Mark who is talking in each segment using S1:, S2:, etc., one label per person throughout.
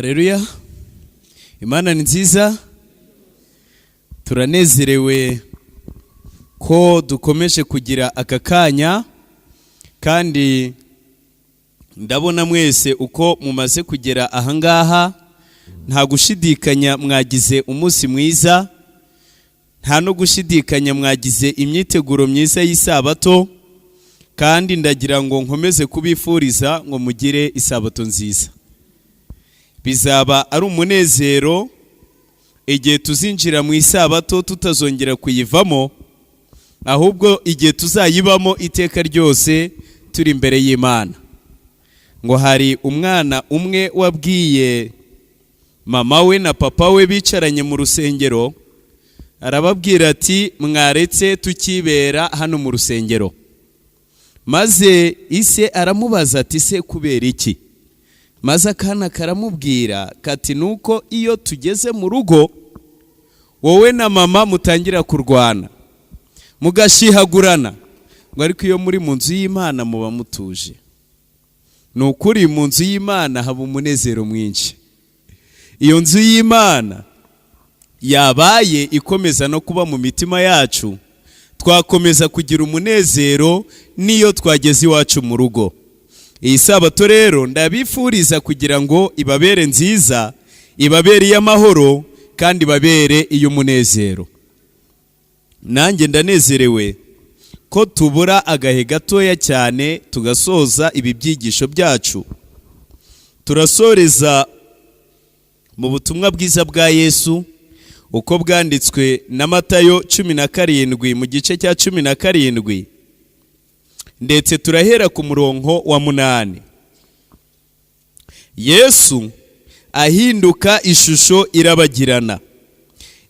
S1: Haleluya. Imana ni nziza. Turanezerewe ko dukomeje kugira aka kanya, kandi ndabona mwese uko mumaze kugera ahangaha, nta gushidikanya mwagize umunsi mwiza, nta no gushidikanya mwagize imyiteguro myiza y'isabato, kandi ndagira ngo nkomeze kubifuriza ngo mugire isabato nziza. Bizaba ari umunezero igihe tuzinjira mu isabato tutazongera kuyivamo, ahubwo igihe tuzayibamo iteka ryose turi imbere y'Imana. Ngo hari umwana umwe wabwiye mama we na papa we bicaranye mu rusengero, arababwira ati mwaretse tukibera hano mu rusengero. Maze ise aramubaza ati se kubera iki? Maze akana karamubwira kati nuko iyo tugeze mu rugo wowe na mama mutangira kurwana mugashihagurana, ngo ariko iyo muri mu nzu y'Imana muba mutuje. Nukuri mu nzu y'Imana haba umunezero mwinshi. Iyo nzu y'Imana yabaye ikomeza no kuba mu mitima yacu, twakomeza kugira umunezero niyo twageze iwacu mu rugo. Iyi sabato rero ndabifuriza kugira ngo ibabere nziza, ibabere iy'amahoro, kandi ibabere iy'umunezero. Nanjye ndanezerewe ko tubura agahe gatoya cyane tugasoza ibi byigisho byacu. Turasoreza mu butumwa bwiza bwa Yesu uko bwanditswe na Matayo 17 mu gice cya 17, ndetse turahera ku murongo wa 8. Yesu ahinduka ishusho irabagirana.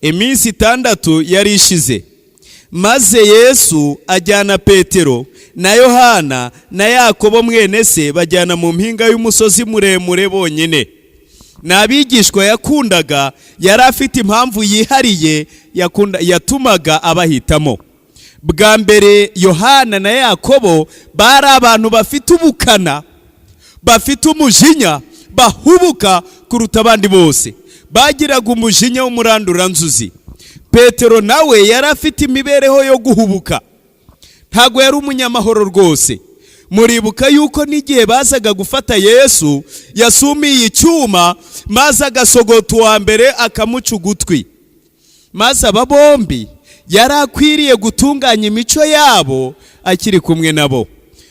S1: Iminsi 6 yari ishize, maze Yesu ajyana Petero na Yohana na Yakobo mwene se bajyana mu mpinga y'umusozi muremure bonyine. N'abigishwa yakundaga yari afite impamvu yihariye yatumaga abahitamo. Bwa mbere Yohana na Yakobo bari abantu bafite ubukana, bafite umujinya, bahubuka kuruta abandi bose, bagiraga umujinya w'umuranduranzuzi. Petero nawe yari afite imibereho yo guhubuka, ntago yari umunyamahoro rwose. Muribuka yuko n'igihe bazaga gufata Yesu yasumiye icyuma, maze agasogota uwa mbere akamuca ugutwi. Maze aba bombi yari akwiriye gutunganya imico yabo akiri kumwe nabo,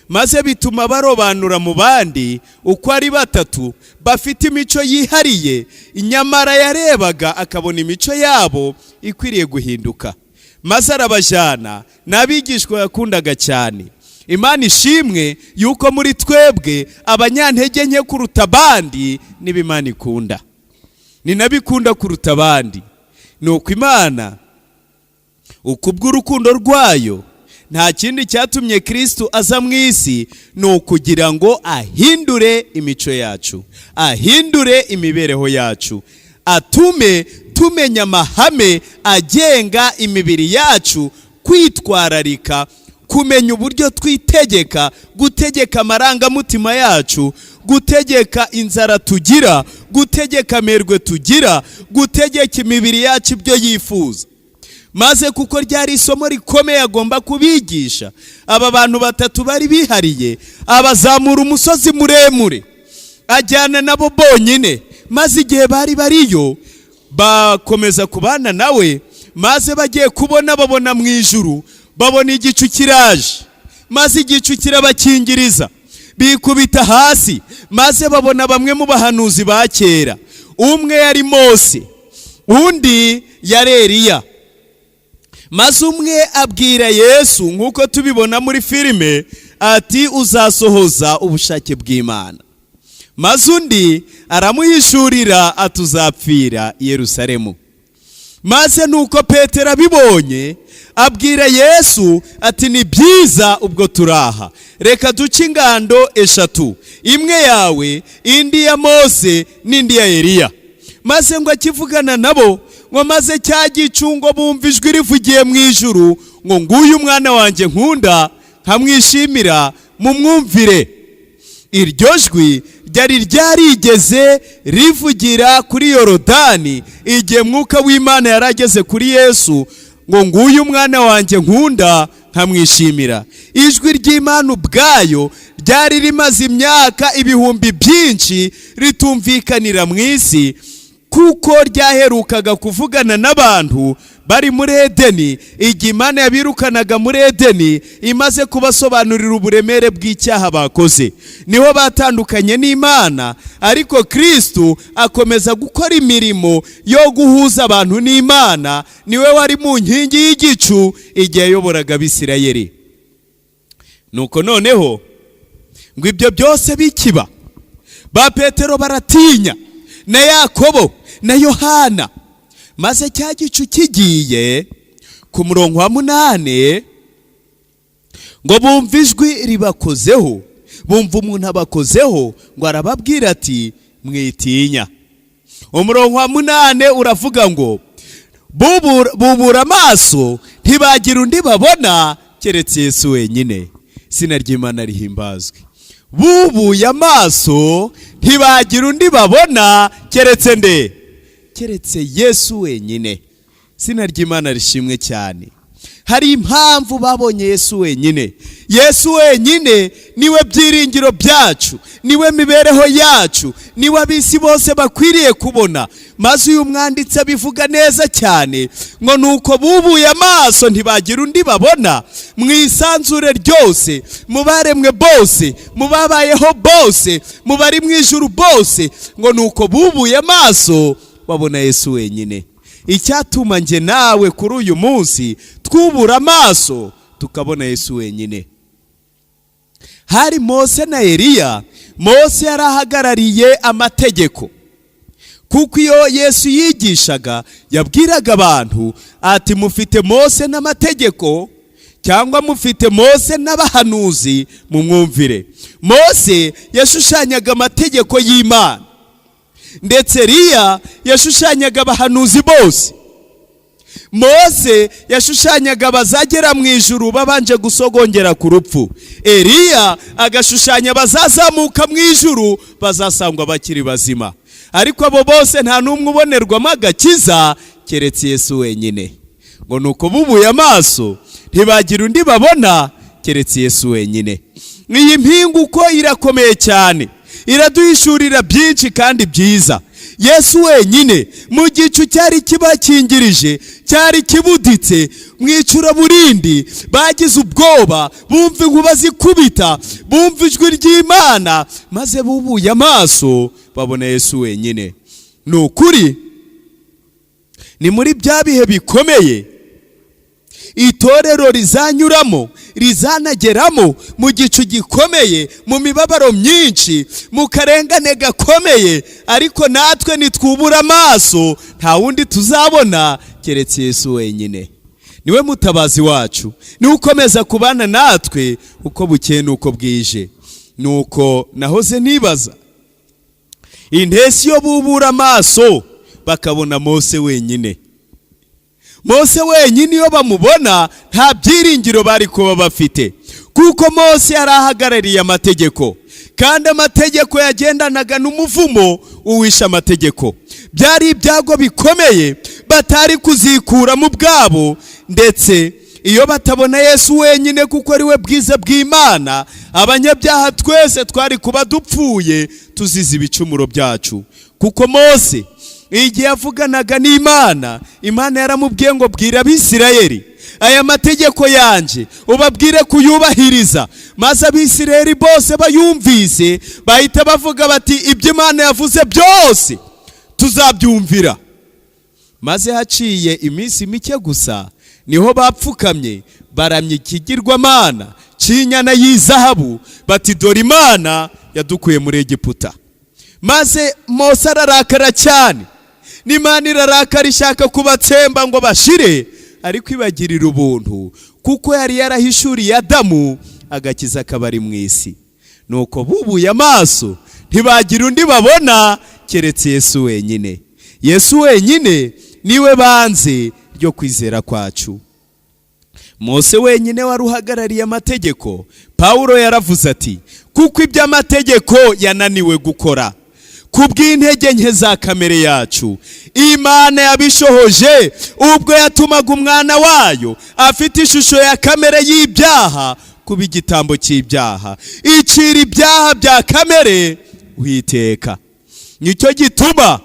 S1: maze bituma barobanura mu bandi uko ari batatu bafite imico yihariye, nyamara yarebaga akabona imico yabo ikwiriye guhinduka. Maze arabajana n'abigishwa yakundaga cyane. Imana ishimwe yuko muri twebwe abanyantege nke kuruta abandi n'Imana ikunda, ni nabikunda kuruta abandi. Nuko Imana ukubw'urukundo rwayo, nta kindi cyatumye Kristo aza mu isi ni ukugira ngo ahindure imico yacu, ahindure imibereho yacu, atume tumenya amahame agenga imibiri yacu, kwitwararika, kumenya uburyo twitegeka, gutegeka amarangamutima yacu, gutegeka inzara tugira, gutegeka amerwe tugira, gutegeka imibiri yacu ibyo yifuza. Maze kuko ryari isomo rikomeye agomba kubigisha, aba bantu batatu bari bihariye, abazamura umusozi muremure ajyana nabo bonyine. Maze igihe bari bariyo bakomeza kubana nawe, maze bagiye kubona babona mu ijuru, babona igicu kiraje, maze igicu kirabakingiriza, bikubita hasi, maze babona bamwe mu bahanuzi ba kera. Umwe yari Mose, undi yari Eliya. Maze umwe abwira Yesu nk'uko tubibona muri filime ati uzasohoza ubushake bw'Imana. Maze undi aramuhishurira atuzapfira i Yerusalemu. Maze nuko Petero abibonye abwira Yesu ati ni byiza ubwo turaha, reka duce ingando 3, imwe yawe, indi ya Mose, n'indi ya Eliya. Maze ngo akivugana nabo, ngo maze cya gicungo bumva ijwi rivugiye mu ijuru ngo nguyu umwana wanjye nkunda, nkamwishimira, mumwumvire. Iryo jwi ryari ryarigeze rivugira kuri Yorodani igihe mwuka w'Imana yarageze kuri Yesu ngo nguyu umwana wanjye nkunda nkamwishimira. Ijwi ry'Imana ubwayo ryari rimaze imyaka ibihumbi byinshi ritumvikanira mu isi, kuko ryaherukaga kuvugana n'abantu bari muri Edeni igihe Imana yabirukanaga muri Edeni imaze kubasobanurira uburemere bw'icyaha bakoze. Niho batandukanye n'Imana, ariko Kristo akomeza gukora imirimo yo guhuza abantu n'Imana. Niwe wari mu nkingi y'igicu igihe yayoboraga Abisirayeli. Nuko noneho ngo ibyo byose bikiba, ba Petero baratinya, na Yakobo na Yohana. Maze cya gicu kigiye ku murongo wa 8 ngo bumva ijwi ribakozeho, bumva umuntu abakozeho ngo arababwira ati mwitinya. Umurongo wa 8 uravuga ngo bubura amaso ntibagira undi babona keretse Yesu wenyine. Izina ry'Imana rihimbazwe. Bubuye amaso ntibagira undi babona keretse nde? Keretse Yesu wenyine. Izina ry'Imana rishimwe cyane. Hari impamvu babonye Yesu wenyine. Yesu wenyine niwe byiringiro byacu, niwe mibereho yacu, niwe abisi bose bakwiriye kubona. Maze uyu mwanditsi abivuga neza cyane ngo nuko bubuye amaso ntibagira undi babona mu isanzure ryose, mu baremwe bose, mu babayeho bose, mu bari mu ijuru bose, ngo nuko bubuye amaso babona Yesu wenyine. Icyatuma nge nawe kuri uyu munsi twubura amaso tukabona Yesu wenyine. Hari Mose na Eliya. Mose yarahagarariye amategeko, kuko iyo Yesu yigishaga yabwiraga abantu ati mufite Mose n'amategeko cyangwa mufite Mose n'abahanuzi mu mwumvire. Mose yashushanyaga amategeko y'Imana, ndetse Eliya yashushanyaga abahanuzi bose. Mose yashushanyaga abazagera mu ijuru babanje gusogongera ku rupfu. Eliya agashushanya abazazamuka mu ijuru bazasangwa bakiri bazima. Ariko abo bose nta n'umwe ubonerwamo agakiza keretse Yesu wenyine. Ngo nuko bubuye amaso ntibagira undi babona keretse Yesu wenyine. Iyi mpingu uko irakomeye cyane, iraduhishurira byinshi kandi byiza. Yesu wenyine mu gicu cyari kibakingirije, cyari kibuditse mwicura burindi, bagize ubwoba, bumva inkuba zikubita, bumva ijwi ry'Imana, maze bubuye amaso babona Yesu wenyine. Nukuri ni muri bya bihe bikomeye itorero rizanyuramo, rizanageramo mu gicu gikomeye, mu mibabaro myinshi, mu karengane gakomeye, ariko natwe nitwubura amaso nta wundi tuzabona keretse Yesu wenyine. Niwe mutabazi wacu, niwe ukomeza kubana natwe uko bukeye nuko bwije. Nuko nahoze nibaza, intesi yo bubura amaso bakabona Mose wenyine. Mose wenyine iyo bamubona nta byiringiro bari kuba bafite, kuko Mose yarahagarariye amategeko, kandi amategeko yagendanaga n'umuvumo uwisha amategeko. Byari ibyago bikomeye batari kuzikura mu bwabo, ndetse iyo batabona Yesu wenyine kuko ari we bwiza bw'Imana, abanyabyaha twese twari kuba dupfuye tuzize ibicumuro byacu. Kuko Mose igihe yavuganaga n'Imana, Imana yaramubwiye ngo bwira Abisirayeli aya mategeko yanje ubabwire kuyubahiriza. Maze Abisirayeli bose bayumvise bahita bavuga bati ibyo Imana yavuze byose tuzabyumvira. Maze haciye iminsi mike gusa niho bapfukamye baramye ikigirwamana c'inyana y'izahabu, bati dore Imana yadukuye muri Egiputa. Maze Mose ararakara cyane, n'Imana irarakara ishaka kubatsemba ngo bashire, ariko ibagirira ubuntu kuko yari yarahishuriye Adamu agakiza kabari mu isi. Nuko bubuye amaso ntibagira undi babona keretse Yesu wenyine. Yesu wenyine niwe banze ryo kwizera kwacu. Mose wenyine wari uhagarariye amategeko. Pawulo yaravuze ati, kuko iby'amategeko yananiwe gukora kubw'intege nke za kamere yacu, Imana yabishohoje ubwo yatumaga umwana wayo afite ishusho ya kamere y'ibyaha kuba igitambo cy'ibyaha, icira ibyaha bya kamere witeka. Nicyo gituma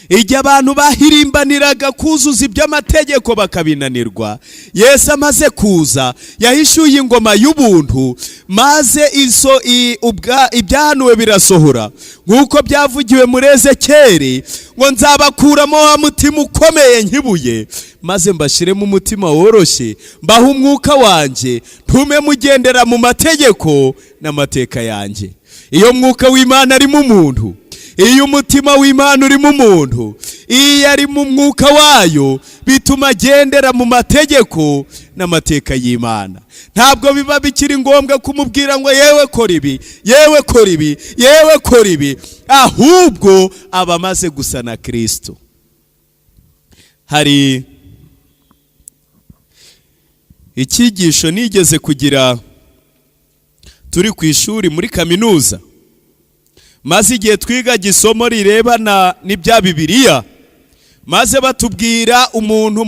S1: igihe abantu bahirimbaniraga kuzuza iby'amategeko bakabinanirwa, Yesu amaze kuza yahishuye ingoma y'ubuntu, maze ibyahanuwe birasohora nk'uko byavugiwe muri Ezekiyeli ngo nzabakuramo wa mutima ukomeye nk'ibuye, maze mbashiremo umutima woroshye, mbaha umwuka wanjye, ntume mugendera mu mategeko n'amateka yanjye. Iyo mwuka w'Imana ari mu muntu, iyo umutima w'Imana uri mu muntu, iyo ari mu mwuka wayo, bituma agendera mu mategeko n'amateka y'Imana. Ntabwo biba bikiri ngombwa kumubwira ngo yewe kora ibi, yewe kora ibi, yewe kora ibi, ahubwo aba amaze gusa na Kristo. Hari icyigisho nigeze kugira turi ku ishuri muri kaminuza, maze igihe twigaga isomo rirebana n'ibya Bibiliya, maze batubwira umuntu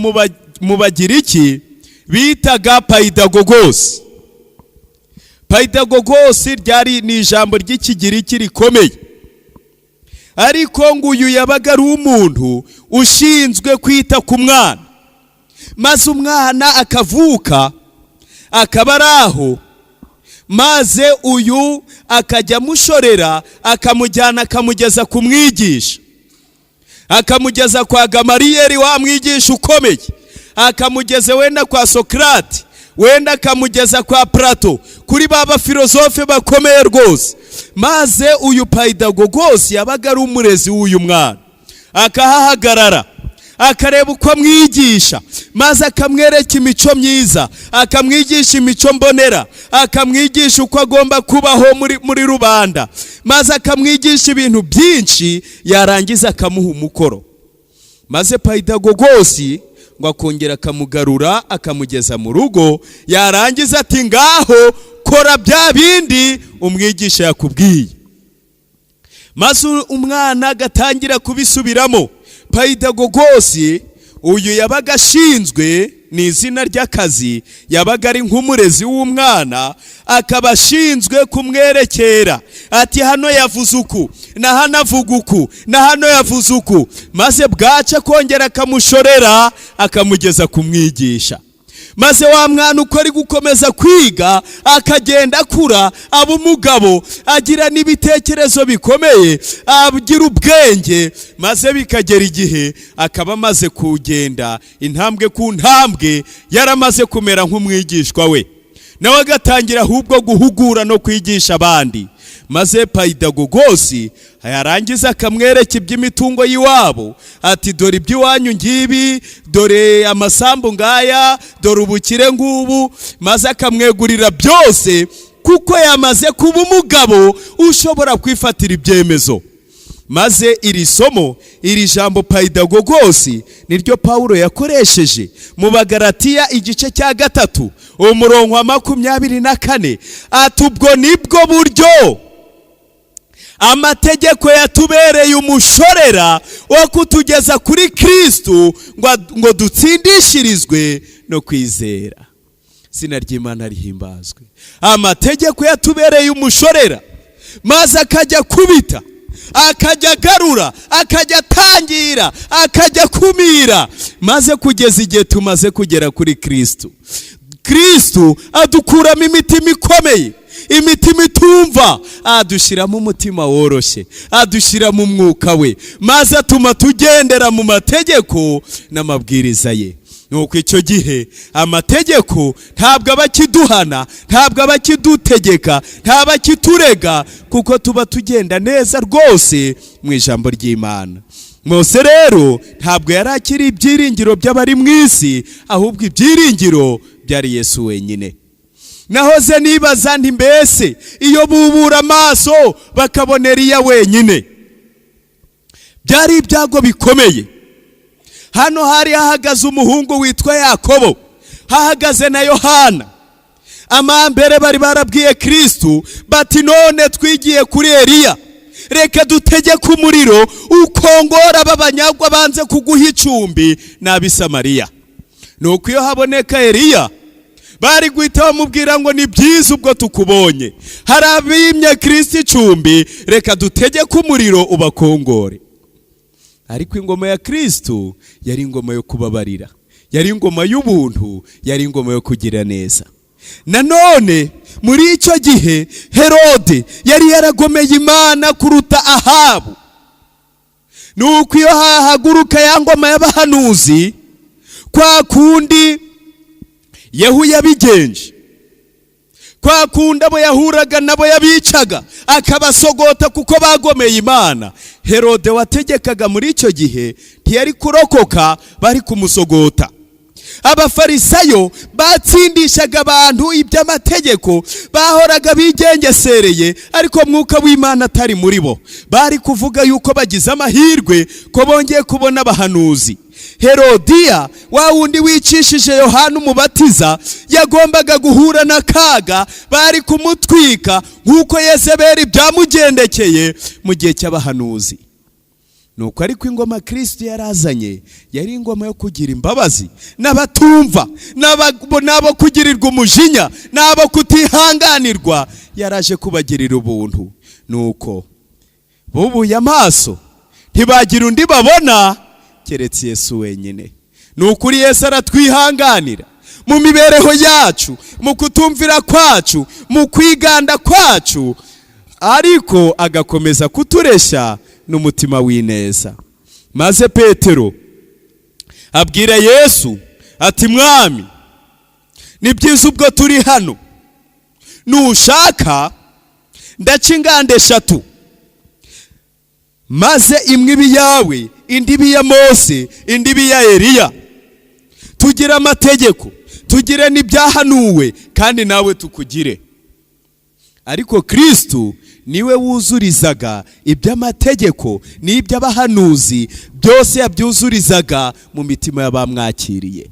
S1: mu Bagiriki bitaga Payidagogosi. Payidagogosi ryari ni ijambo ry'Ikigiriki rikomeye, ariko ngo uyu yabaga ari umuntu ushinzwe kwita ku mwana, maze umwana akavuka akaba ari aho, maze uyu akajya amushorera akamujyana akamugeza ku mwigisha, akamugeza kwa Gamariyeli wa mwigisha ukomeye, akamugeza wenda kwa Schadrack, wenda akamugeza kwa Plato, kuri baba filozofe bakomeye rwose. Maze uyu Payidagogosi yabaga ari umurezi w'uyu mwana, akahahagarara akareba uko amwigisha, maze akamwereka imico myiza, akamwigisha imico mbonera, akamwigisha uko agomba kubaho muri rubanda, maze akamwigisha ibintu byinshi, yarangiza akamuha umukoro. Maze Payidagogosi ngo akongera akamugarura akamugeza mu rugo, yarangiza ati ngaho kora bya bindi umwigisha yakubwiye. Maze umwana agatangira kubisubiramo. Payidagogosi uyu yabaga ashinzwe, ni izina ry'akazi, yabaga ari nk'umurezi w'umwana, akaba ashinzwe kumwerekera ati hano yavuze uku, na hano avuga uku, na hano yavuze uku, maze bwaca kongera akamushorera akamugeza kumwigisha. Maze wa mwana uko ari gukomeza kwiga akagenda akura, aba umugabo, agira n'ibitekerezo bikomeye, agira ubwenge, maze bikagera igihe akaba amaze kugenda intambwe ku ntambwe, yaramaze kumera nk'umwigishwa we, nawe agatangira ahubwo guhugura no kwigisha abandi. Maze Payidagogosi yarangiza akamwereka iby'imitungo y'iwabo, ati dore iby'iwanyu ngibi, dore amasambu ngaya, dore ubukire ngubu, maze akamwegurira byose, kuko yamaze kuba umugabo ushobora kwifatira ibyemezo. Maze iri somo, iri jambo Payidagogosi niryo Pawulo yakoresheje mu Bagalatiya igice cya 3 umurongo wa 24, ati ubwo nibwo buryo amategeko yatubereye umushorera wo kutugeza kuri Kristo, ngo dutsindishirizwe no kwizera. Izina ry'Imana rihimbazwe. Amategeko yatubereye umushorera, maze akajya kubita, akajya garura, akajya atangira, akajya kumira, maze kugeza igihe tumaze kugera kuri Kristo. Kristo adukuramo imitima ikomeye, imitima itumva, adushiramo umutima woroshye, adushiramo umwuka we, maze atuma tugendera mu mategeko n'amabwiriza ye. Nuko icyo gihe amategeko ntabwo abakiduhana, ntabwo abakidutegeka, ntabwo abakiturega, kuko tuba tugenda neza rwose mu ijambo ry'Imana. Mose rero ntabwo yari akiri ibyiringiro by'abari mu isi, ahubwo ibyiringiro byari Yesu wenyine. Nahoze nibaza nti mbese iyo bubura amaso bakabona Eliya wenyine, byari ibyago bikomeye. Hano hari hahagaze umuhungu witwa Yakobo, hahagaze na Yohana. Amambere bari barabwiye Kristo bati none twigiye kuri Eliya, reka dutegeke umuriro ukongora abanyagwa banze kuguha icumbi n'abisamariya. Nuko iyo haboneka Eliya bari guhita bamubwira ngo ni byiza ubwo tukubonye, hari abimye Kristo icumbi, reka dutegeke umuriro ubakongore. Ariko ingoma ya Kristo yari ingoma yo kubabarira, yari ingoma y'ubuntu, yari ingoma yo kugira neza. Nanone muri icyo gihe Herode yari yaragomeye Imana kuruta Ahabu. Nuko iyo hahaguruka ya ngoma y'abahanuzi, kwa kundi Yehu yabigenje, kwa kundi abo yahuraga nabo yabicaga akabasogota kuko bagomeye Imana, Herode wategekaga muri icyo gihe ntiyari kurokoka, bari kumusogota. Abafarisayo batsindishaga abantu iby'amategeko, bahoraga bigengesereye, ariko mwuka w'Imana atari muri bo. Bari kuvuga yuko bagize amahirwe ko bongeye kubona abahanuzi. Herodiya wa wundi wicishije Yohana umubatiza yagombaga guhura n'akaga, bari kumutwika nk'uko Yezebeli byamugendekeye mu gihe cy'abahanuzi. Nuko ariko ingoma Kristo yarazanye yari ingoma yo kugira imbabazi n'abatumva, n'abo kugirirwa umujinya, n'abo kutihanganirwa, yaraje kubagirira ubuntu. Nuko bubuye amaso ntibagira undi babona keretse Yesu wenyine. Nukuri Yesu aratwihanganira mu mibereho yacu, mu kutumvira kwacu, mu kwiganda kwacu, ariko agakomeza kuturesha n'umutima w'ineza. Maze Petero abwira Yesu ati mwami, ni byiza ubwo turi hano, nushaka ndaca inganda 3, maze imwe ibi yawe, indi ibi ya Mose, indi ibi ya Eliya. Tugire amategeko, tugire n'ibyahanuwe, kandi nawe tukugire. Ariko Kristo niwe wuzurizaga iby'amategeko n'iby'abahanuzi, byose yabyuzurizaga mu mitima y'abamwakiriye.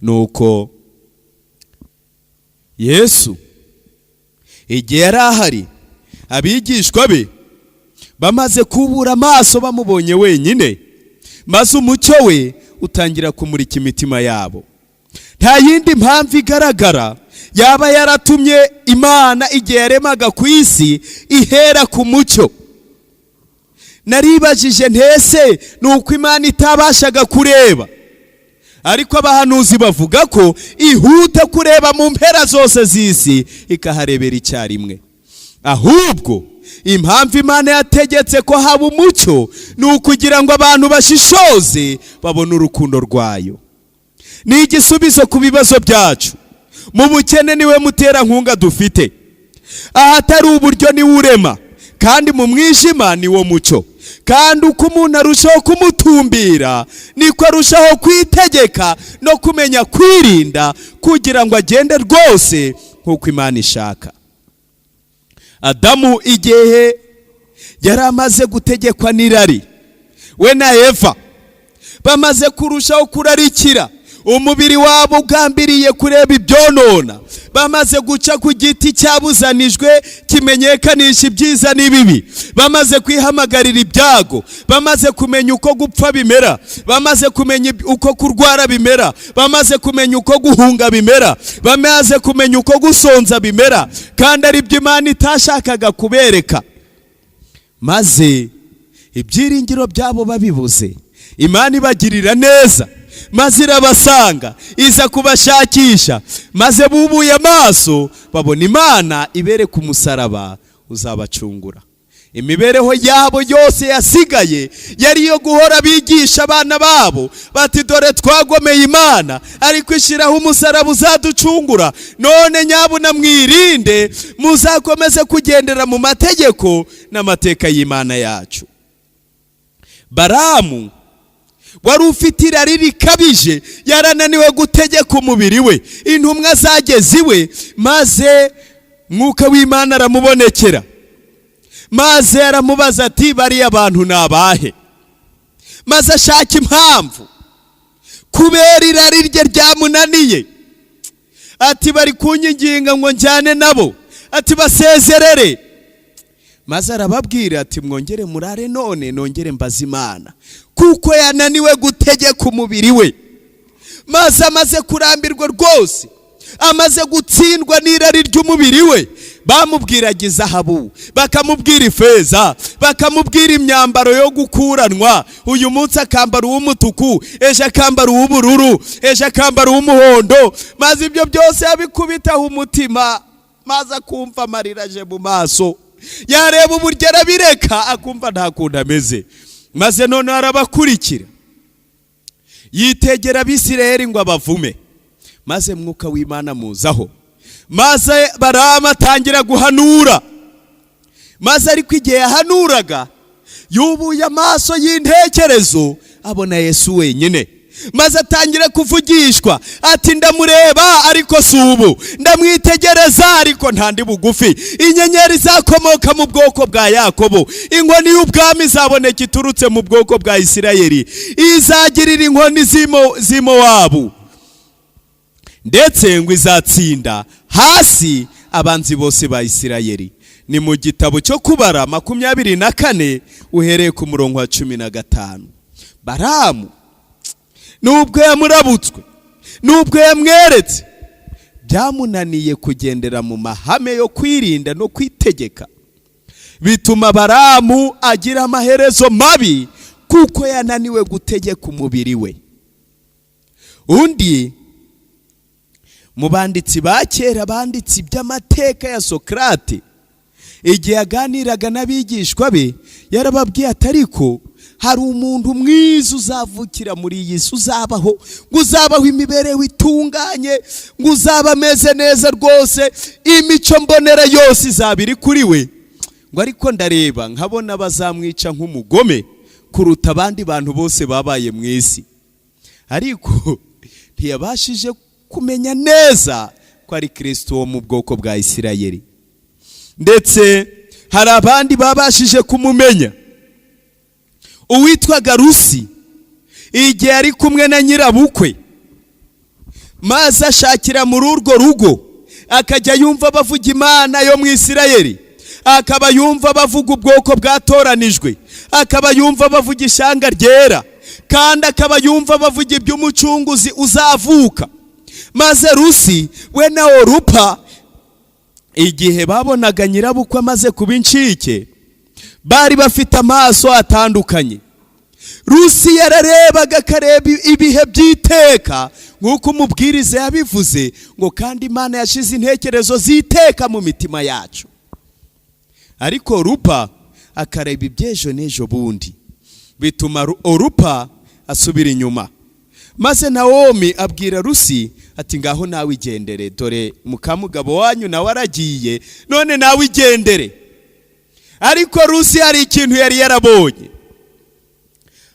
S1: Nuko Yesu igihe yari ahari, abigishwa be bamaze kubura amaso bamubonye wenyine, maze umucyo we utangira kumurika imitima yabo. Nta yindi mpamvu igaragara yaba yaratumye Imana igihe yaremaga ku isi ihera ku mucyo. Naribajije ntese nuko Imana itabashaga kureba, ariko abahanuzi bavuga ko ihuta kureba mu mpera zose z'isi ikaharebera icyarimwe. Ahubwo impamvu Imana yategetse ko haba umucyo ni ukugira ngo abantu bashishoze babone urukundo rwayo. Ni igisubizo ku bibazo byacu. Mu bukene niwe mutera nkunga dufite, ahatari uburyo niwe urema, kandi mu mwijima niwo mucyo. Kandi uko umuntu arushaho kumutumbira niko arushaho kwitegeka no kumenya kwirinda, kugira ngo agende rwose nk'uko Imana ishaka. Adamu igihe yari amaze gutegekwa n'irari, we na Eva bamaze kurushaho kurarikira, umubiri wabo ugambiriye kureba ibyonona, bamaze guca ku giti cyabuzanijwe kimenyekanisha ibyiza n'ibibi, bamaze kwihamagarira ibyago, bamaze kumenya uko gupfa bimera, bamaze kumenya uko kurwara bimera, bamaze kumenya uko guhunga bimera, bamaze kumenya uko gusonza bimera, kandi ari byo Imana itashakaga kubereka. Maze ibyiringiro byabo babibuze, Imana ibagirira neza, maze irabasanga, iza kubashakisha, maze bubuye amaso babona Imana ibereka umusaraba uzabacungura. Imibereho yabo yose yasigaye yari yo guhora bigisha abana babo bati dore twagomeye Imana, ariko ishiraho umusaraba uzaducungura. None nyabuna mwirinde, muzakomeze kugendera mu mategeko n'amateka y'Imana yacu. Baramu wari ufite irari rikabije, yarananiwe gutegeka umubiri we, intumwa zageze iwe, maze mwuka w'Imana aramubonekera, maze aramubaza ati bariya abantu nabahe? Maze ashaka impamvu, kubera irari rye ryamunaniye, ati bari kunyinginga ngo njyane nabo, ati basezerere. Maze arababwira ati mwongere murare none nongere mbaza Imana, kuko yananiwe gutegeka umubiri we. Maze amaze kurambirwa rwose, amaze gutsindwa n'irari ry'umubiri we, bamubwiraga izahabu, bakamubwira ifeza, bakamubwira imyambaro yo gukuranwa. Uyu munsi akambara uw'umutuku, ejo akambara uw'ubururu, ejo akambara uw'umuhondo. Maze ibyo byose yabikubitaho umutima, maze akumva amarira aje mu maso. Yareba uburyo arabireka, akumva nta kundi ameze. Maze none arabakurikira, yitegera Abisirayeli ngo abavume. Maze mwuka w'Imana muzaho, maze Balamu atangira guhanura. Maze ariko igihe yahanuraga, yubuye amaso y'intekerezo, abona Yesu wenyine. Maze atangira kuvugishwa ati ndamureba ariko si ubu, ndamwitegereza ariko ntandi bugufi. Inyenyeri zakomoka mu bwoko bwa Yakobo, inkoni y'ubwami izaboneka iturutse mu bwoko bwa Isirayeli, izagirira inkoni z'Imowabu, ndetse ngo izatsinda hasi abanzi bose ba Isirayeli. Ni mu gitabo cyo Kubara 24 uhereye ku murongo wa 15. Balamu nubwo yamurabutswe, nubwo yamweretse, byamunaniye kugendera mu mahame yo kwirinda no kwitegeka, bituma Balamu agira amaherezo mabi, kuko yananiwe gutegeka umubiri we. Undi mu banditsi ba kera banditsi by'amateka ya Schadrack, igihe yaganiraga n'abigishwa be, yarababwiye atariko hari umuntu mwiza uzavukira muri iyi si, uzabaho, ngo uzabaho imibereho itunganye, ngo uzaba ameze neza rwose, imico mbonera yose izaba iri kuri we. Ngo ariko ndareba nkabona bazamwica nk'umugome kuruta abandi bantu bose babaye mu isi. Ariko ntiyabashije kumenya neza ko ari Kristo wo mu bwoko bwa Isirayeli. Ndetse hari abandi babashije kumumenya. Uwitwaga Rusi, igihe ari kumwe na nyirabukwe, maze ashakira muri urwo rugo, akajya yumva bavuga Imana yo mu Isirayeli, akaba yumva bavuga ubwoko bwatoranijwe, akaba yumva bavuga ishanga ryera, kandi akaba yumva bavuga iby'umucunguzi uzavuka. Maze Rusi we na Orupa, igihe babonaga nyirabukwe amaze kuba incike, bari bafite amaso atandukanye. Rusi yararebaga akareba ibihe by'iteka, nk'uko umubwiriza yabivuze ngo kandi Imana yashize intekerezo z'iteka mu mitima yacu. Ariko Orupa akareba iby'ejo n'ejo bundi, bituma Orupa asubira inyuma. Maze Nawomi abwira Rusi ati ngaho nawe igendere, dore mukamugabo wanyu nawe aragiye, none nawe igendere. Ariko Rusi hari ikintu yari yarabonye.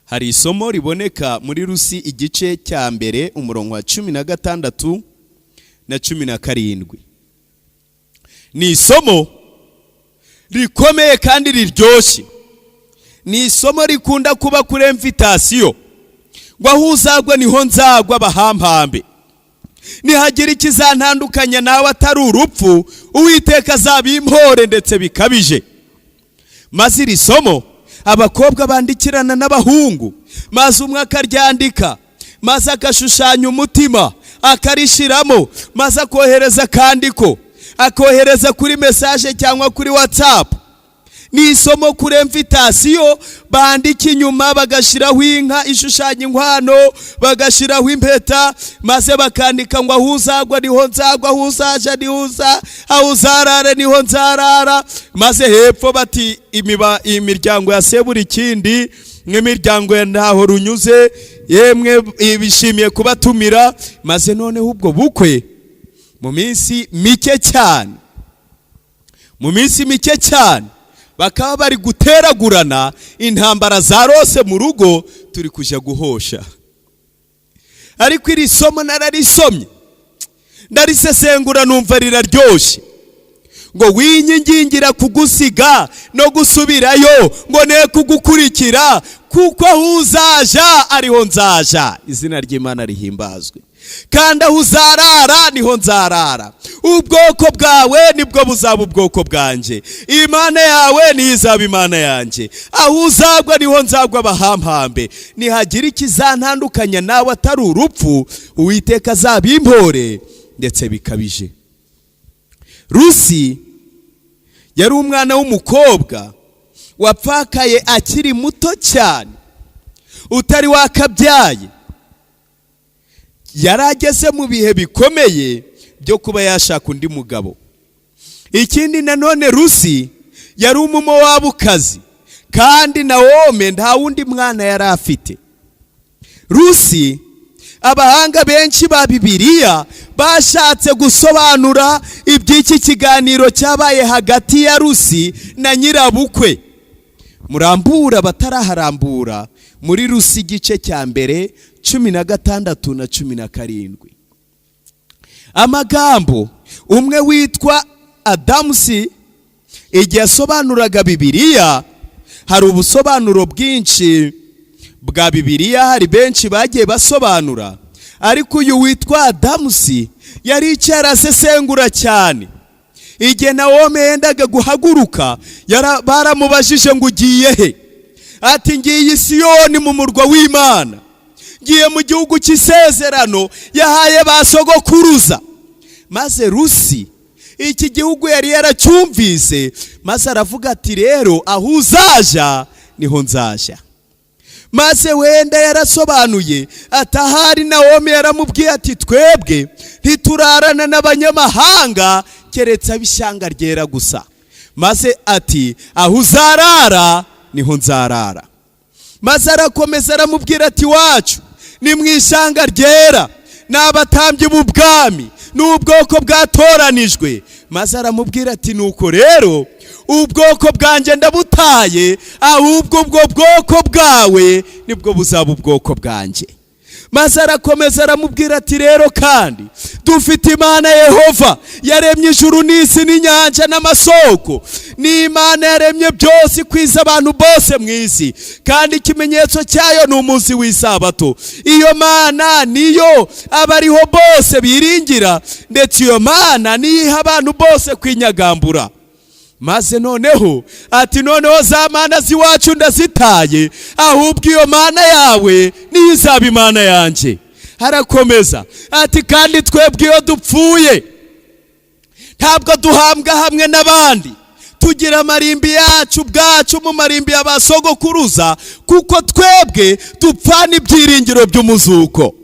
S1: Hari isomo riboneka muri Rusi igice cya mbere umurongo wa 16 na 17. Ni isomo rikomeye kandi riryoshye. Ni isomo rikunda kuba kuri invitation, ngo aho uzagwa niho nzagwa bahampambe. Nihagira ikizantandukanya nawe atari urupfu, Uwiteka azabimpore ndetse bikabije. Maze iri somo abakobwa bandikirana n'abahungu, maze umwe akaryandika, maze agashushanya umutima, akarishiramo, maze akohereza akandiko, akohereza kuri message cyangwa kuri WhatsApp. Ni isomo kuri invitation, bandika inyuma bagashiraho inka ishushanya inkwano, bagashiraho impeta, maze bakandika ngo aho uzagwa niho nzagwa, aho uzaja niho uza, aho uzarara niho nzarara. Maze hepfo bati imiryango ya Seburikindi n'imiryango ya Ntaho Runyuze, yemwe bishimiye kubatumira. Maze noneho ubwo bukwe mu minsi mike cyane bakaba bari guteragurana, intambara zarose mu rugo turi kujya guhosha. Ariko iri somo nararisomye, ndarisesengura numva riraryoshye, ngo winyingingira kugusiga no gusubirayo, ngo ne kugukurikira, kuko aho uzaja ariho nzaja. Izina ry'Imana rihimbazwe. kandi aho uzarara niho nzarara, ubwoko bwawe nibwo buzaba ubwoko bwanjye, imana yawe niyo izaba imana yanjye, aho uzagwa niho nzagwa abahampambe, nihagira ikizantandukanya nawe atari urupfu, Uwiteka azabimpore ndetse bikabije. Rusi yari umwana w'umukobwa wapfakaye akiri muto cyane, utari wakabyaye, yarageze mu bihe bikomeye byo kuba yashaka undi mugabo. Ikindi nanone, Rusi yari umumowabukazi, kandi Nawomi nta wundi mwana yari afite. Rusi, abahanga benshi ba Bibiliya bashatse gusobanura iby'iki kiganiro cyabaye hagati ya Rusi na nyirabukwe. Murambura bataraharambura muri Rusi igice cya mbere 16 na 17. Amagambo umwe witwa Adamusi igihe asobanuraga Bibiliya, hari ubusobanuro bwinshi bwa Bibiliya, hari benshi bagiye basobanura, ariko uyu witwa Adamusi yari icyarasesengura cyane. Igihe Nawomi yendaga guhaguruka, baramubajije ngo ugiye he? Ati ngiye i Siyoni mu murwa w'Imana, ngiye mu gihugu cy'isezerano yahaye ba sogokuruza. Maze Rusi iki gihugu yari yaracyumvise, maze aravuga ati rero aho uzaja niho nzaja. Maze wenda yarasobanuye atahari Nawomi yaramubwiye ati twebwe ntiturarana n'abanyamahanga keretse ab'ishyanga ryera gusa. Maze ati aho uzarara niho nzarara. Maze arakomeza aramubwira ati wacu ni mu ishyanga ryera, n'abatambyi b'ubwami, n'ubwoko bwatoranijwe. Maze aramubwira ati nuko rero ubwoko bwanjye ndabutaye, ahubwo ubwo bwoko bwawe nibwo buzaba ubwoko bwanjye. Maze arakomeza aramubwira ati rero kandi dufite Imana Yehova yaremye ijuru n'isi n'inyanja n'amasoko, ni Imana yaremye byose ikwiza abantu bose mu isi, kandi ikimenyetso cyayo ni umunsi w'isabato. Iyo Mana niyo abariho bose biringira, ndetse iyo Mana niyo iha abantu bose kwinyagambura. Maze noneho ati noneho za mana ziwacu ndazitaye, ahubwo iyo Mana yawe niyo izaba Imana yanjye. Harakomeza ati kandi twebwe iyo dupfuye ntabwo duhambwa hamwe n'abandi, tugira amarimbi yacu bwacu mu marimbi y'abasogokuruza, kuko twebwe dupfana ibyiringiro by'umuzuko.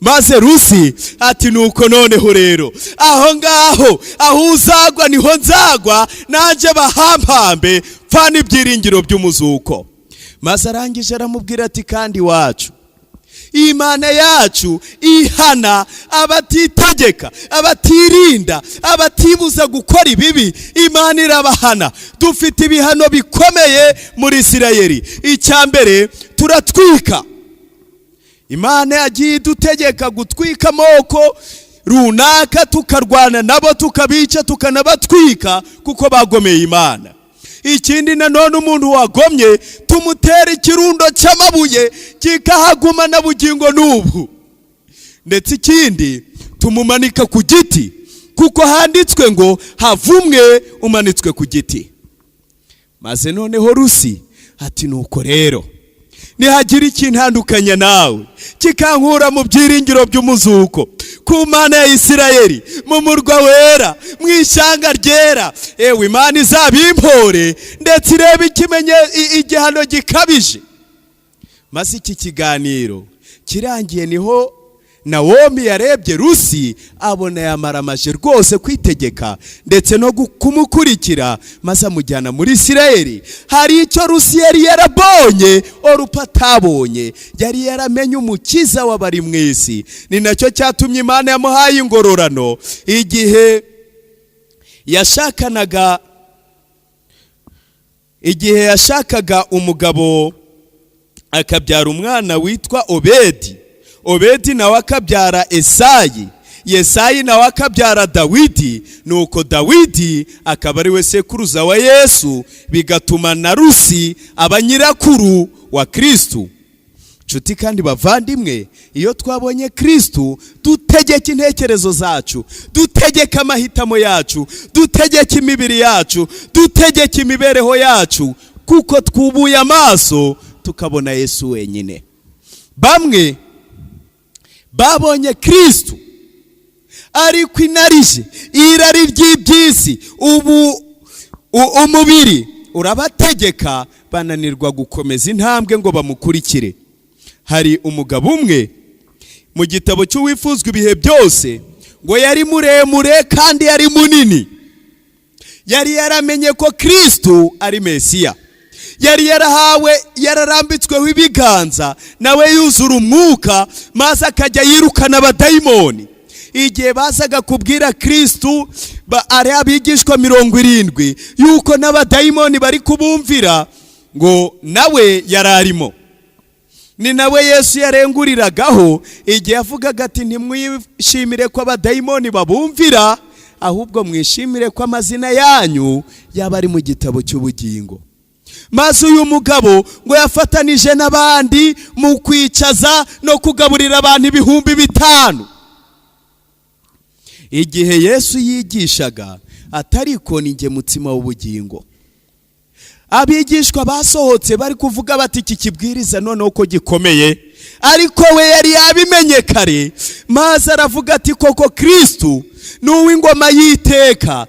S1: Maze Rusi ati nuko noneho rero aho ngaho aho uzagwa niho nzagwa, nanjye bahampambe pfana ibyiringiro by'umuzuko. Maze arangije aramubwira ati kandi wacu Imana yacu ihana abatitegeka, abatirinda, abatibuza gukora ibibi. Imana irabahana. Dufite ibihano bikomeye muri Isirayeli. Icyambere turatwika. Imana yagiye dutegeka gutwika amoko runaka, tukarwana nabo, tukabica, tukanabatwika kuko bagomeye Imana. Ikindi nanone umuntu wagomye tumutera ikirundo cy'amabuye kikahaguma na bugingo n'ubu. Ndetse ikindi tumumanika ku giti, kuko handitswe ngo havumwe umanitswe ku giti. Maze noneho Rusi ati nuko rero nihagira ikintandukanya nawe kikankura mu byiringiro by'umuzuko, ku Mana ya Isirayeli, mu murwa wera, mu ishyanga ryera, ewe Imana izabimpore ndetse irebe igihano gikabije. Maze iki kiganiro kirangiye niho Nawomi yarebye Rusi abona yamaramaje rwose kwitegeka ndetse no kumukurikira, maze amujyana muri Isirayeli. Hari icyo Rusi yari yarabonye Orupa atabonye, yari yaramenye umukiza w'abari mu isi. Ni nacyo cyatumye Imana yamuhaye ingororano igihe yashakaga umugabo akabyara umwana witwa Obedi. Obedi nawe akabyara Esayi, Yesayi nawe akabyara Dawidi, nuko Dawidi akaba ari we sekuruza wa Yesu, bigatuma na Rusi aba nyirakuru wa Kristo. nshuti kandi bavandimwe, iyo twabonye Kristo dutegeka intekerezo zacu, dutegeka amahitamo yacu, dutegeka imibiri yacu, dutegeka imibereho yacu, kuko twubuye amaso tukabona Yesu wenyine. Bamwe babonye Kristo ariko inarije irari ry'ibyisi, umubiri urabategeka, bananirwa gukomeza intambwe ngo bamukurikire. Hari umugabo umwe mu gitabo cy'uwifuzwa ibihe byose, ngo yari muremure kandi yari munini. Yari yaramenye ko Kristo ari Mesiya. Yari yararambitsweho ibiganza, nawe yuzura umwuka, maze akajya yirukana abadayimoni. Igihe bazaga kubwira Kristo ari abigishwa 70 yuko n'abadayimoni bari kubumvira, ngo nawe yararimo. Ni nawe Yesu yarenguriragaho igihe avugaga ati ntimwishimire ko abadayimoni babumvira, ahubwo mwishimire ko amazina yanyu yaba ari mu gitabo cy'ubugingo. Maze uyu mugabo ngo yafatanije n'abandi mu kwicaza no kugaburira abantu 5,000. Igihe Yesu yigishaga atariko ninjye mutima w'ubugingo, abigishwa basohotse bari kuvuga bati iki kibwiriza noneho ko gikomeye, ariko we yari yabimenye kare. Maze aravuga ati koko Kristo n'uw'ingoma y'iteka,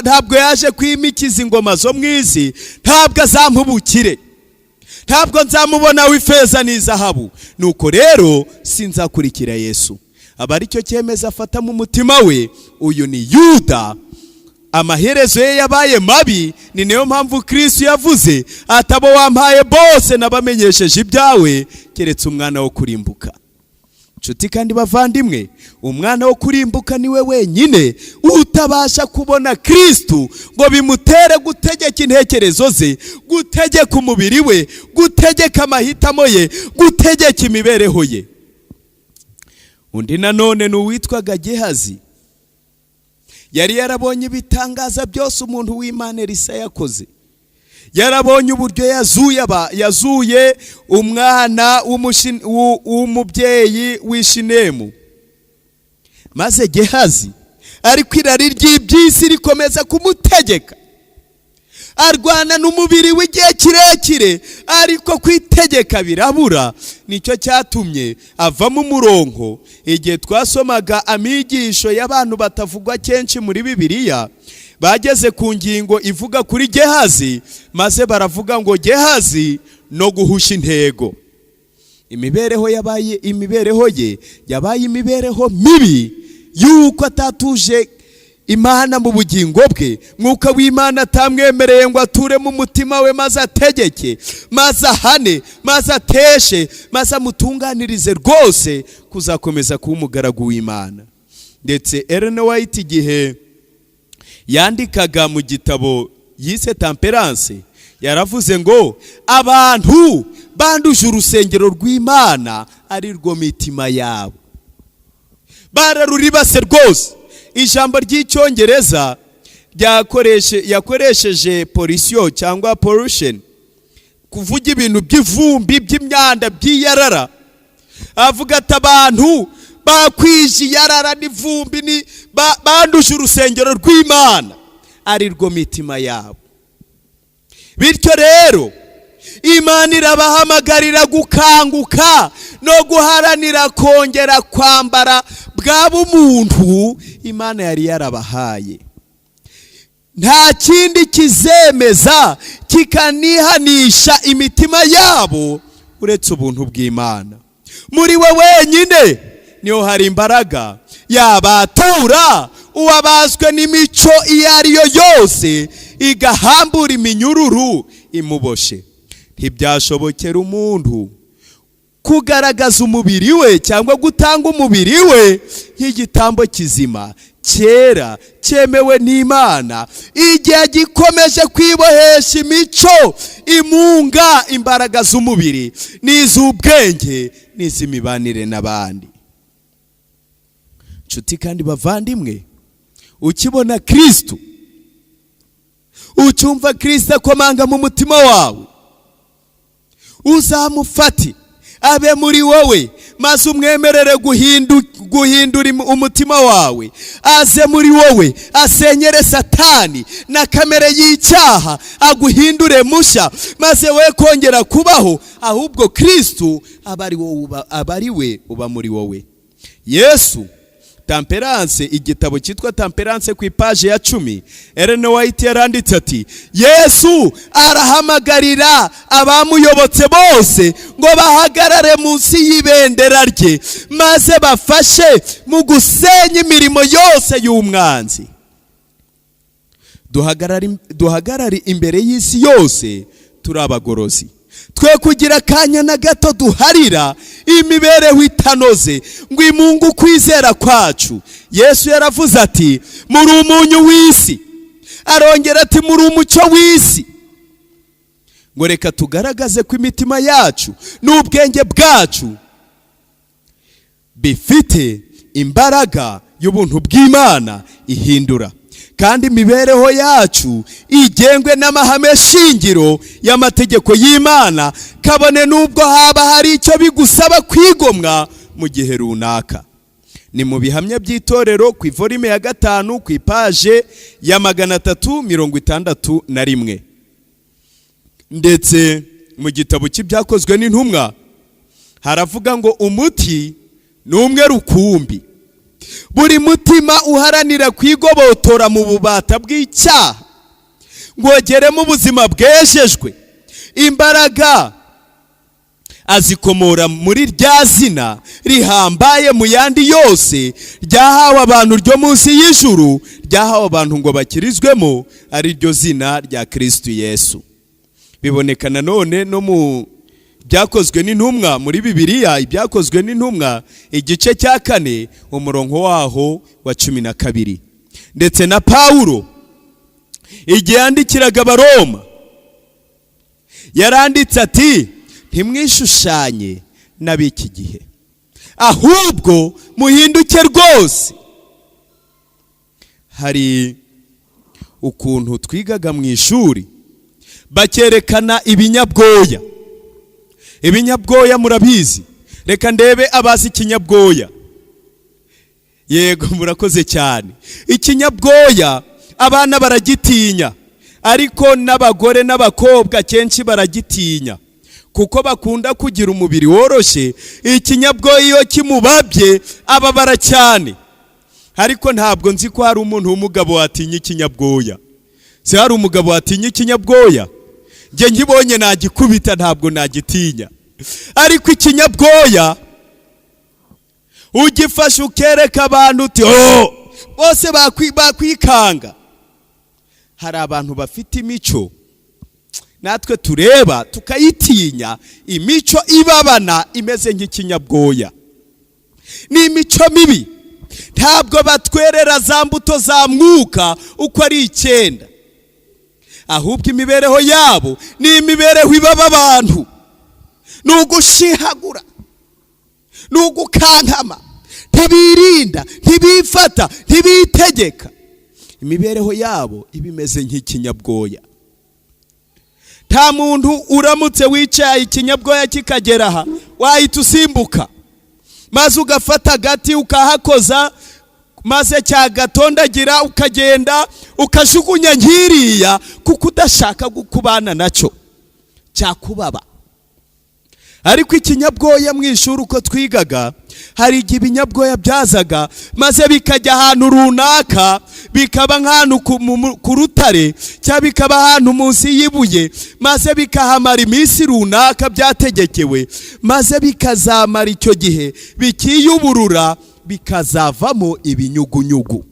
S1: ntabwo yaje kwimikiza ingoma zo mw'izi, ntabwo azampubukire, ntabwo nzamubona w'ifeza n'izahabu. Nuko rero sinzakurikira Yesu. Aba aricyo cyemeza afata mu mutima we. Uyu ni Yuda. Amaherezo ye yabaye mabi, ni nayo mpamvu Kristo yavuze atabo wampaye bose nabamenyesheje ibyawe, keretse umwana wo kurimbuka. Nshuti kandi bavandimwe, umwana wo kurimbuka niwe wenyine utabasha kubona Kristo ngo bimutere gutegeka intekerezo ze, gutegeka umubiri we, gutegeka amahitamo ye, gutegeka imibereho ye. Undi nanone ni uwitwaga Gehazi. Yari yarabonye ibitangaza byose umuntu w'Imana Elisa yakoze. Yarabonye uburyo yazuye umwana w'umubyeyi w'Ishinemu. Maze Gehazi ariko irari ry'ibyisi rikomeza kumutegeka, arwana n'umubiri w'igihe kirekire, ariko kwitegeka birabura. Nicyo cyatumye avamo umurongo. Igihe twasomaga amigisho y'abantu batavugwa kenshi muri Bibiliya, bageze ku ngingo ivuga kuri Gehazi, maze baravuga ngo Gehazi no guhusha intego. Imibereho ye yabaye imibereho mibi, yuko atatuje Imana mu bugingo bwe. Mwuka w'Imana atamwemereye ngo ature mu mutima we, maze ategeke, maze ahane, maze ateshe, maze amutunganirize rwose kuzakomeza kuba umugaragu w'Imana. Ndetse Ellen White igihe yandikaga mu gitabo yise Temperance, yaravuze ngo abantu banduje urusengero rw'Imana ari rwo mitima yabo, bararuribase rwose. Ijambo ry'icyongereza yakoresheje pollution cyangwa pollution, kuvuga ibintu by'ivumbi, by'imyanda, by'iyarara. Avuga ati abantu bakwije iyarara n'ivumbi, banduje urusengero rw'Imana ari rwo mitima yabo. Bityo rero Imana irabahamagarira gukanguka no guharanira kongera kwambara bwa bumuntu Imana yari yarabahaye. Nta kindi kizemeza kikanihanisha imitima yabo uretse ubuntu bw'Imana. Muri we wenyine niho hari imbaraga yabatura uwabazwe n'imico iyo ari yo yose, igahambura iminyururu imuboshe. Ntibyashobokera umuntu kugaragaza umubiri we cyangwa gutanga umubiri we nk'igitambo kizima cyera cyemewe n'Imana, igihe gikomeje kwibohesha imico imunga imbaraga z'umubiri n'iz'ubwenge n'iz'imibanire n'abandi. Nshuti kandi bavandimwe, ukibona Kristo, ucyumva Kristo akomanga mu mutima wawe, uzamufate abe muri wowe, maze umwemerere guhindura umutima wawe, aze muri wowe asenyere Satani na kamere y'icyaha, aguhindure mushya, maze we kongera kubaho, ahubwo Kristo aba ari we uba muri wowe. Yesu Temperance, igitabo cyitwa Temperance ku ipaje ya 10, Ellen White yaranditse ati, Yesu arahamagarira abamuyobotse bose ngo bahagarare munsi y'ibendera rye, maze bafashe mu gusenya imirimo yose y'umwanzi. Duhagarare imbere y'isi yose turi abagorozi, twe kugira akanya na gato duharira imibereho itanoze ngo imungu kwizera kwacu. Yesu yaravuze ati, muri umunyu w'isi, arongera ati, muri umucyo w'isi. Ngo reka tugaragaze ko imitima yacu n'ubwenge bwacu bifite imbaraga y'ubuntu bw'Imana ihindura, kandi imibereho yacu igengwe n'amahame shingiro y'amategeko y'Imana, kabone nubwo haba hari icyo bigusaba kwigomwa mu gihe runaka. Ni mu bihamya by'itorero ku ivolume ya 5 ku ipaje ya 361, ndetse mu gitabo cy'ibyakozwe n'intumwa haravuga ngo umuti ni umwe rukumbi. Buri mutima uharanira kwigobotora mu bubata bw'icyaha ngo ugere mu buzima bwejejwe, imbaraga azikomora muri rya zina rihambaye mu yandi yose ryahawe abantu ryo munsi y'ijuru, ryahawe abantu ngo bakirizwemo, ari ryo zina rya Kristo Yesu. Biboneka nanone no mu byakozwe n'intumwa muri Bibiliya, ibyakozwe n'intumwa igice cya 4 umurongo waho wa 12. Ndetse na Paulo igihe yandikiraga Abaroma yaranditse ati, ntimwishushanye n'ab'iki gihe, ahubwo muhinduke rwose. Hari ukuntu twigaga mu ishuri bakerekana ibinyabwoya. Ibinyabwoya murabizi, reka ndebe abazi ikinyabwoya. Yego, murakoze cyane. Ikinyabwoya abana baragitinya, ariko n'abagore n'abakobwa kenshi baragitinya kuko bakunda kugira umubiri woroshye. Ikinyabwoya iyo kimubabye ababara cyane, ariko ntabwo nzi ko hari umuntu w'umugabo watinya ikinyabwoya. Se hari umugabo watinya ikinyabwoya? Nge nkibonye nagikubita, ntabwo nagitinya. Ariko ikinyabwoya ugifashe ukereka abantu uti bose bakwikanga. Hari abantu bafite imico natwe tureba tukayitinya, imico ibabana imeze nk'ikinyabwoya. Ni imico mibi, ntabwo batwerera za mbuto za mwuka uko ari 9, ahubwo imibereho yabo ni imibereho ibaba abantu, nugushihagura, nugukankama, ntibirinda, ntibifata, ntibitegeka. Imibereho yabo ibimeze nk'ikinyabwoya. Nta muntu uramutse wicaye ikinyabwoya kikagera aha wahita usimbuka, maze ugafata agati ukahakoza, maze cyagatondagira ukagenda ukajugunya nkiriya, kuko udashaka kubana nacyo cyakubaba. Ariko ikinyabwoya mu ishuri uko twigaga, hari igihe ibinyabwoya byazaga maze bikajya ahantu runaka, bikaba nk'ahantu ku rutare cyangwa bikaba ahantu munsi y'ibuye, maze bikahamara iminsi runaka byategekewe, maze bikazamara icyo gihe bikiyuburura, bikazavamo ibinyugunyugu.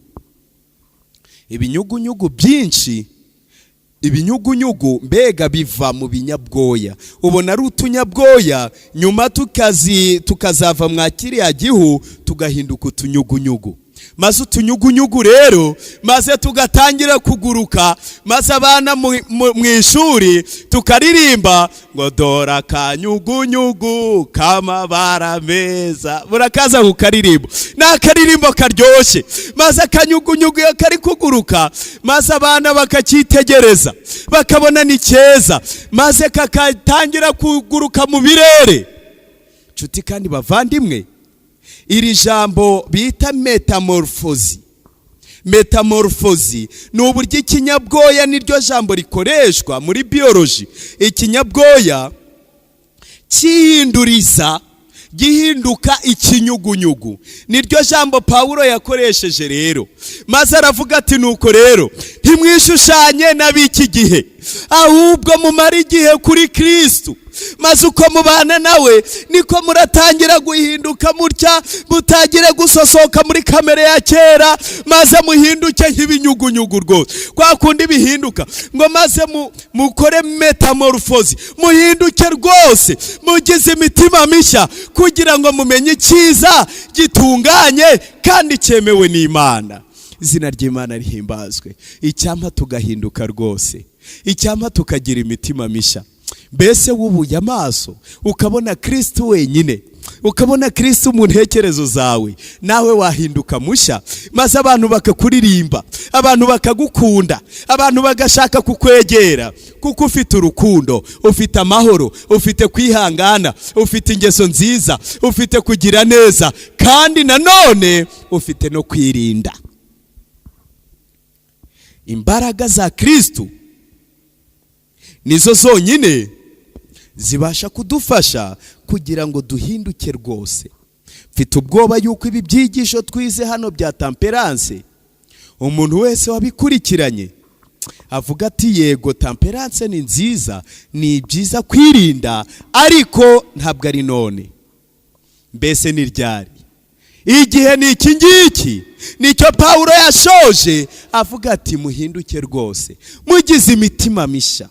S1: Ibinyugunyugu byinshi, ibinyugunyugu mbega biva mu binyabwoya. Ubona ari utunyabwoya, nyuma tukazava mwa kiriya gihu tugahinduka utunyugunyugu. maze utunyugunyugu rero maze tugatangira kuguruka, maze abana mu ishuri tukaririmba ngo dora akanyugunyugu k'amabara meza. Burakaza kukaririmba, ni akaririmbo karyoshye, maze akanyugunyugu iyo kari kuguruka maze abana bakacyitegereza bakabona ni keza, maze kakatangira kuguruka mu birere. Nshuti kandi bavandimwe, iri jambo bita metamorfozi ni uburyo ikinyabwoya, niryo jambo rikoreshwa muri biology. Ikinyabwoya cyihinduriza gihinduka ikinyugunyugu, niryo jambo Pawulo yakoresheje rero. Maze aravuga ati nuko rero ntimwishushanye n'abiki gihe, ahubwo mumara igihe kuri Kristo, maze uko mubana nawe niko muratangira guhinduka mutya, mutagire gusosoka muri kamere ya kera, maze muhinduke nk'ibinyugunyugu rwose. Kwa kundi bihinduka ngo maze mukore metamorfozi, muhinduke rwose, mugize imitima mishya, kugira ngo mumenye icyiza gitunganye kandi cyemewe n'Imana. Izina ry'Imana rihimbazwe. Icyampa tugahinduka rwose, icyampa tukagira imitima mishya. Mbese wubuye amaso ukabona Kristo wenyine, ukabona Kristo mu ntekerezo zawe, nawe wahinduka mushya, maze abantu bakakuririmba, abantu bakagukunda, abantu bagashaka kukwegera, kuko ufite urukundo, ufite amahoro, ufite kwihangana, ufite ingeso nziza, ufite kugira neza, kandi nanone ufite no kwirinda. Imbaraga za Kristo nizo zonyine zibasha kudufasha kugira ngo duhinduke rwose. Mfite ubwoba yuko ibi byigisho twize hano bya temperance, umuntu wese wabikurikiranye avuga ati yego temperance ni nziza, ni byiza kwirinda, ariko ntabwo ari none. Mbese ni ryari? Igihe ni iki ngiki, nicyo Pawulo yashoje avuga ati muhinduke rwose, mugize imitima mishya,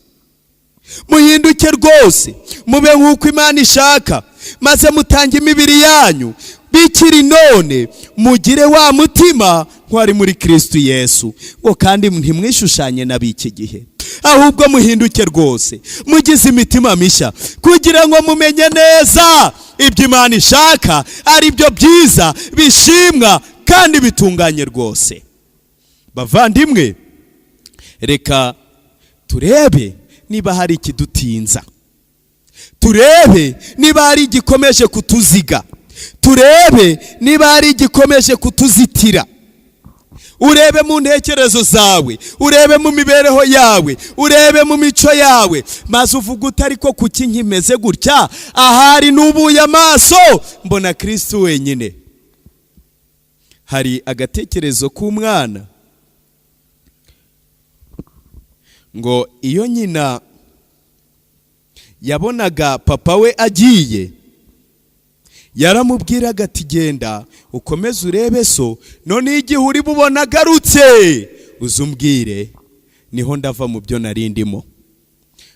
S1: muhinduke rwose, mube nk'uko Imana ishaka, maze mutange imibiri yanyu bikiri none, mugire wa mutima nk'uwari muri Kristo Yesu. Ngo kandi ntimwishushanye n'ab'iki gihe, ahubwo muhinduke rwose, mugize imitima mishya, kugira ngo mumenye neza ibyo Imana ishaka, ari byo byiza, bishimwa kandi bitunganye rwose. Bavandimwe, reka turebe niba hari ikidutinza, turebe niba hari igikomeje kutuziga, turebe niba hari igikomeje kutuzitira. Urebe mu ntekerezo zawe, urebe mu mibereho yawe, urebe mu mico yawe, maze uvuga utari ko kuki nkimeze gutya, ahari nubuye amaso mbona Kristo wenyine. Hari agatekerezo k'umwana ngo iyo nyina yabonaga papa we agiye, yaramubwiraga ati genda ukomeze urebe so, none igihe uri bubona agarutse uzumbwire, niho ndava mu byo narindimo.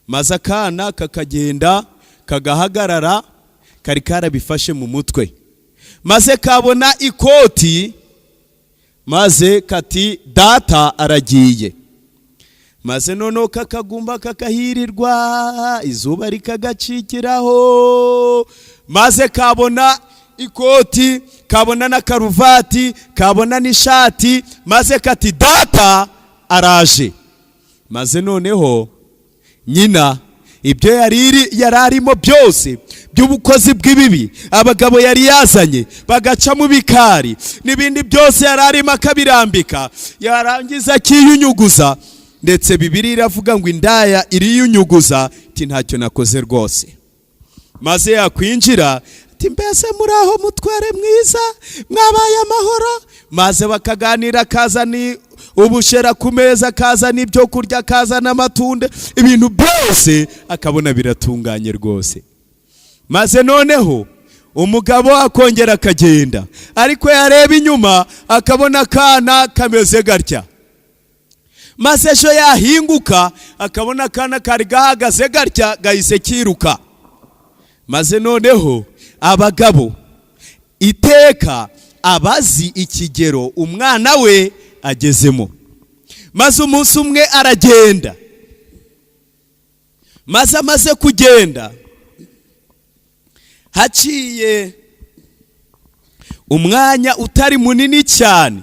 S1: Maze akana kakagenda kagahagarara, kari karabifashe mu mutwe, maze kabona ikoti, maze kati data aragiye. Maze noneho kakagumba kakahirirwa, izuba rikagacikiraho, maze kabona ikoti, kabona na karuvati, kabona n'ishati, maze kati data araje. Maze noneho nyina ibyo yararimo byose by'ubukozi bw'ibibi abagabo yari yazanye bagaca mu bikari n'ibindi byose yararimo akabirambika, yarangiza akiyunyuguza. Ndetse Bibiliya iravuga ngo indaya iriyunyuguza iti ntacyo nakoze rwose. Maze yakwinjira ati mbese muraho mutware mwiza, mwabaye amahoro? Maze bakaganira, kazani ubushera ku meza, kazana ibyo kurya, kazana amatunda, ibintu byose akabona biratunganye rwose. Maze noneho umugabo akongera akagenda, ariko yareba inyuma akabona akana kameze gatya. Maze ejo yahinguka akabona akana kari gahagaze gatya gahise kiruka. Maze noneho abagabo iteka abazi ikigero umwana we agezemo. Maze umunsi umwe aragenda, maze amaze kugenda, haciye umwanya utari munini cyane,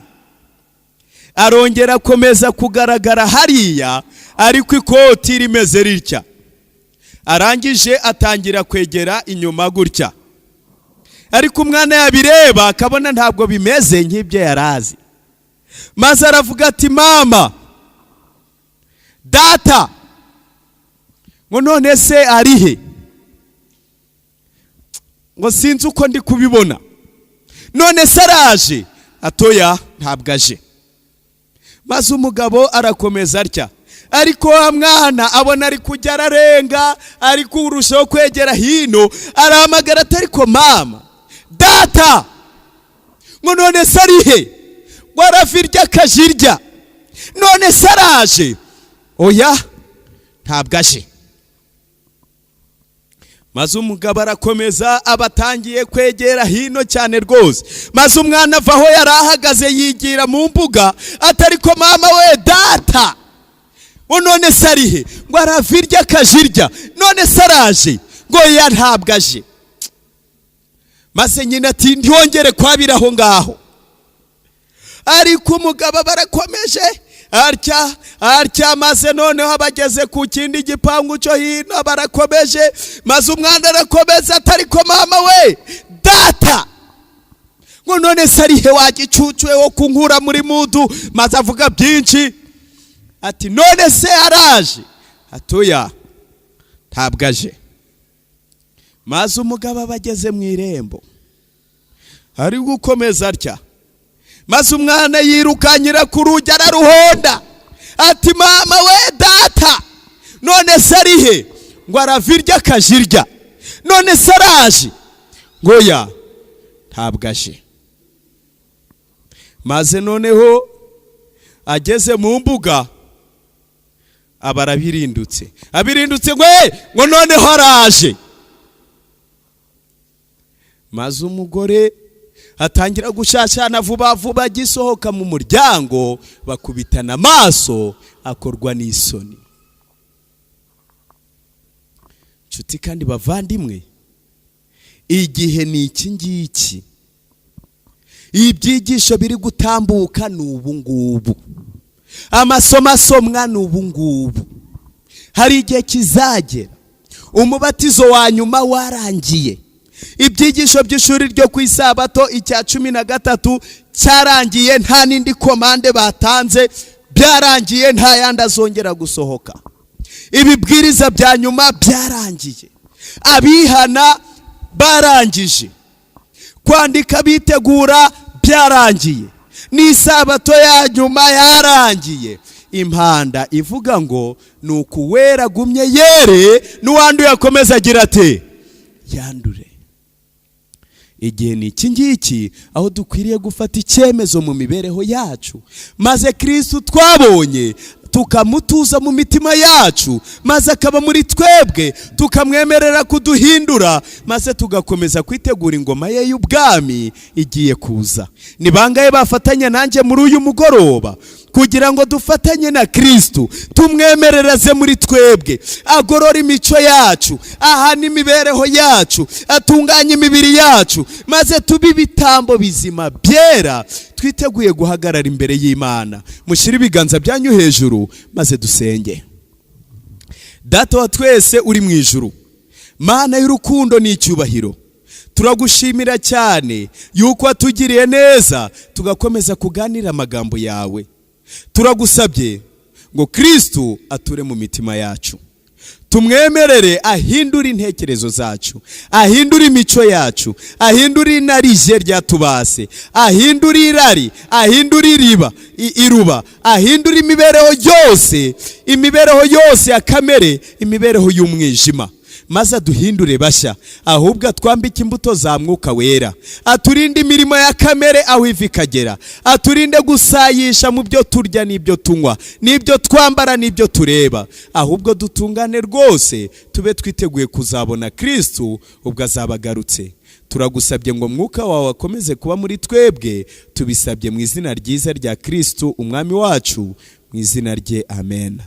S1: arongera akomeza kugaragara hariya, ariko ikoti rimeze ritya. Arangije atangira kwegera inyuma gutya, ariko umwana yabireba akabona ntabwo bimeze nk'ibyo yarazi. Maze aravuga ati, mama, data, ngo none se arihe? Ngo sinzi uko ndi kubibona. None se araje? Atoya, ntabwo aje. Maze umugabo arakomeza atya, ariko wa mwana abona ari kujya ararenga, ari kurushaho kwegera hino, arahamagara ati, ariko mama, data, ngo none se arihe? Ngo aravirya akajirya. None se araje? Oya, ntabwo aje. Maze umugabo arakomeza, abatangiye kwegera hino cyane rwose. Maze umwana avaho yari ahagaze yigira mu mbuga, atariko mama we, data, ngo none se arihe? Ngo aravirya akajirya. None se araje? Ngo ya, ntabwo aje. Maze nyina ati, ntihongere kwabiraho ngaho. Ariko umugabo barakomeje atya, maze noneho bageze ku kindi gipangu cyo hino, barakomeje. Maze umwana arakomeza atariko mama we, data, ngo none se arihe wa gicucuwe wo kunkura muri mudu? Maze avuga byinshi ati, none se araje? Atoya, ntabwo aje. Maze umugabo bageze mu irembo, ari gukomeza atya. Maze umwana yirukanyira ku rugi araruhonda ati, mama we, data, none se arihe? Ngo aravirya akajirya. None se araje? Ngo ya, ntabwo aje. Maze noneho ageze mu mbuga, abarabirindutse ngo noneho araje. Maze umugore atangira gushashana vuba vuba, gisohoka mu muryango, bakubitana amaso, akorwa n'isoni. Nshuti kandi bavandimwe, igihe ni iki ngiki. Ibyigisho biri gutambuka n'ubu ngubu, amasomo asomwa n'ubu ngubu. Hari igihe kizagera umubatizo wa nyuma warangiye, ibyigisho by'ishuri ryo ku isabato icya 13 cyarangiye, nta nindi komande batanze, byarangiye, nta yandi azongera gusohoka. Ibibwiriza bya nyuma byarangiye, abihana barangije, kwandika bitegura byarangiye, n'isabato ya nyuma yarangiye. Impanda ivuga ngo nukuwera gumye yere, n'uwanduye akomeza agira ati yandure. Igihe ni iki ngiki aho dukwiriye gufata icyemezo mu mibereho yacu, maze Kristo twabonye tukamutuza mu mitima yacu, maze akaba muri twebwe, tukamwemerera kuduhindura, maze tugakomeza kwitegura ingoma ye y'ubwami igiye kuza. Ni bangaye bafatanya nanjye muri uyu mugoroba kugira ngo dufatanye na Kristo, tumwemereraze muri twebwe, agorora imico yacu, ahana imibereho yacu, atunganya imibiri yacu, maze tubi ibitambo bizima byera, twiteguye guhagarara imbere y'Imana. Mushyire ibiganza byanyu hejuru maze dusenge. Data wa twese uri mu ijuru, Mana y'urukundo n'icyubahiro, turagushimira cyane yuko watugiriye neza tugakomeza kuganira amagambo yawe. Turagusabye ngo Kristo ature mu mitima yacu, tumwemerere ahindura intekerezo zacu, ahindura imico yacu, ahindura inarije ryatubase, ahindura irari, ahindura iruba, ahindura imibereho yose ya kamere, imibereho y'umwijima, maze aduhindure bashya, ahubwo atwambike imbuto za mwuka wera, aturinde imirimo ya kamere aho iva ikagera, aturinde gusayisha mu byo turya n'ibyo tunywa n'ibyo twambara n'ibyo tureba, ahubwo dutungane rwose, tube twiteguye kuzabona Kristo ubwo azaba agarutse. Turagusabye ngo mwuka wawe akomeze kuba muri twebwe, tubisabye mu izina ryiza rya Kristo umwami wacu, mu izina rye, amen.